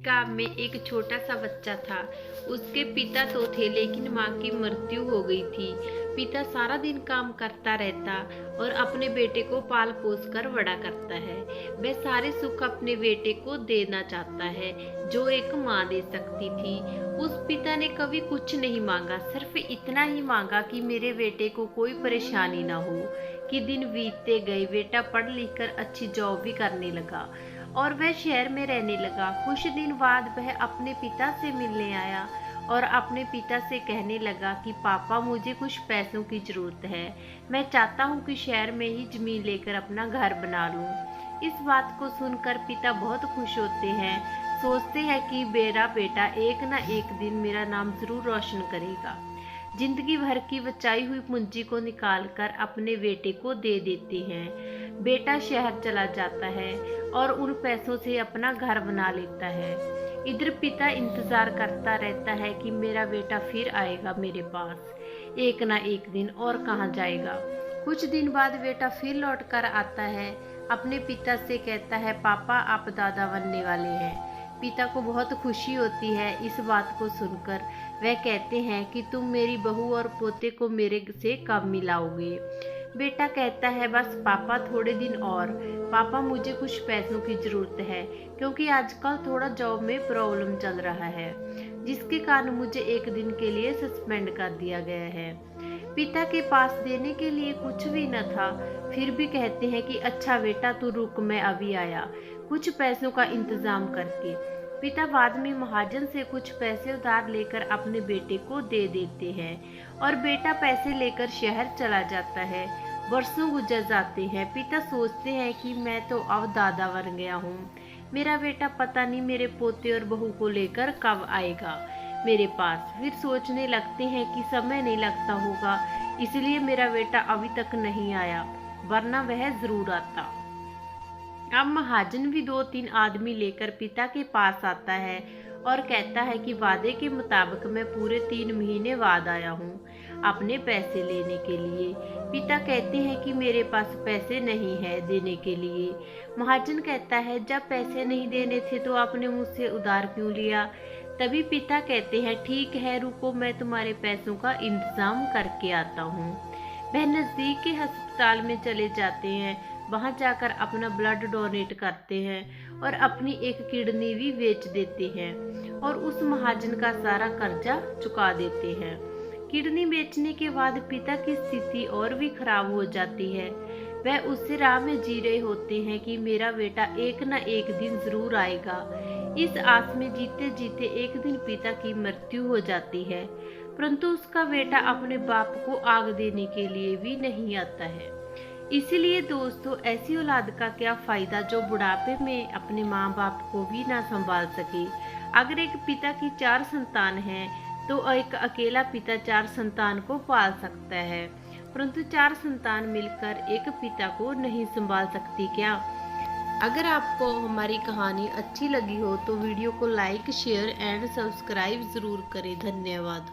गाँव में एक छोटा सा बच्चा था। उसके पिता तो थे लेकिन माँ की मृत्यु हो गई थी। पिता सारा दिन काम करता रहता और अपने बेटे को पाल पोस कर बड़ा करता है। वह सारे सुख अपने बेटे को देना चाहता है जो एक माँ दे सकती थी। उस पिता ने कभी कुछ नहीं मांगा, सिर्फ इतना ही मांगा कि मेरे बेटे को कोई परेशानी ना हो। कि दिन बीतते गए, बेटा पढ़ लिख कर अच्छी जॉब भी करने लगा और वह शहर में रहने लगा। कुछ दिन बाद वह अपने पिता से मिलने आया और अपने पिता से कहने लगा कि पापा, मुझे कुछ पैसों की जरूरत है। मैं चाहता हूँ कि शहर में ही जमीन लेकर अपना घर बना लूँ। इस बात को सुनकर पिता बहुत खुश होते हैं। सोचते हैं कि मेरा बेटा एक ना एक दिन मेरा नाम जरूर रोशन करेगा। जिंदगी भर की बचाई हुई पूंजी को निकालकर अपने बेटे को दे देते हैं। बेटा शहर चला जाता है और उन पैसों से अपना घर बना लेता है। इधर पिता इंतजार करता रहता है कि मेरा बेटा फिर आएगा मेरे पास, एक ना एक दिन, और कहाँ जाएगा। कुछ दिन बाद बेटा फिर लौट कर आता है। अपने पिता से कहता है, पापा आप दादा बनने वाले हैं। पिता को बहुत खुशी होती है इस बात को सुनकर। वह कहते हैं कि तुम मेरी बहू और पोते को मेरे से कब मिलाओगे। बेटा कहता है, बस पापा थोड़े दिन और। पापा मुझे कुछ पैसों की जरूरत है क्योंकि आजकल थोड़ा जॉब में प्रॉब्लम चल रहा है, जिसके कारण मुझे एक दिन के लिए सस्पेंड कर दिया गया है। पिता के पास देने के लिए कुछ भी न था, फिर भी कहते हैं कि अच्छा बेटा तू रुक, मैं अभी आया कुछ पैसों का इंतजाम करके। पिता बाद में महाजन से कुछ पैसे उधार लेकर अपने बेटे को दे देते हैं और बेटा पैसे लेकर शहर चला जाता है। वर्षों गुजर जाते हैं। पिता सोचते हैं कि मैं तो अब दादा बन गया हूँ। मेरा बेटा पता नहीं मेरे पोते और बहू को लेकर कब आएगा मेरे पास। फिर सोचने लगते हैं कि समय नहीं लगता होगा, इसलिए मेरा बेटा अभी तक नहीं आया, वरना वह जरूर आता। अब महाजन भी 2-3 आदमी लेकर पिता के पास आता है और कहता है कि वादे के मुताबिक मैं पूरे 3 महीने बाद आया हूँ अपने पैसे लेने के लिए। पिता कहते हैं कि मेरे पास पैसे नहीं है देने के लिए। महाजन कहता है, जब पैसे नहीं देने थे तो आपने मुझसे उधार क्यों लिया। तभी पिता कहते हैं, ठीक है रुको, मैं तुम्हारे पैसों का इंतजाम करके आता हूँ। वह नजदीक के अस्पताल में चले जाते हैं। वहां जाकर अपना ब्लड डोनेट करते हैं और अपनी एक किडनी भी बेच देते हैं और उस महाजन का सारा कर्जा चुका देते हैं। किडनी बेचने के बाद पिता की स्थिति और भी खराब हो जाती है। वह उसी राह में जी रहे होते हैं कि मेरा बेटा एक न एक दिन जरूर आएगा। इस आस में जीते जीते एक दिन पिता की मृत्यु हो जाती है, परंतु उसका बेटा अपने बाप को आग देने के लिए भी नहीं आता है। इसीलिए दोस्तों, ऐसी औलाद का क्या फायदा जो बुढ़ापे में अपने माँ बाप को भी ना संभाल सके। अगर एक पिता की 4 संतान हैं तो एक अकेला पिता 4 संतान को पाल सकता है, परंतु 4 संतान मिलकर एक पिता को नहीं संभाल सकती क्या। अगर आपको हमारी कहानी अच्छी लगी हो तो वीडियो को लाइक, शेयर एंड सब्सक्राइब जरूर करें। धन्यवाद।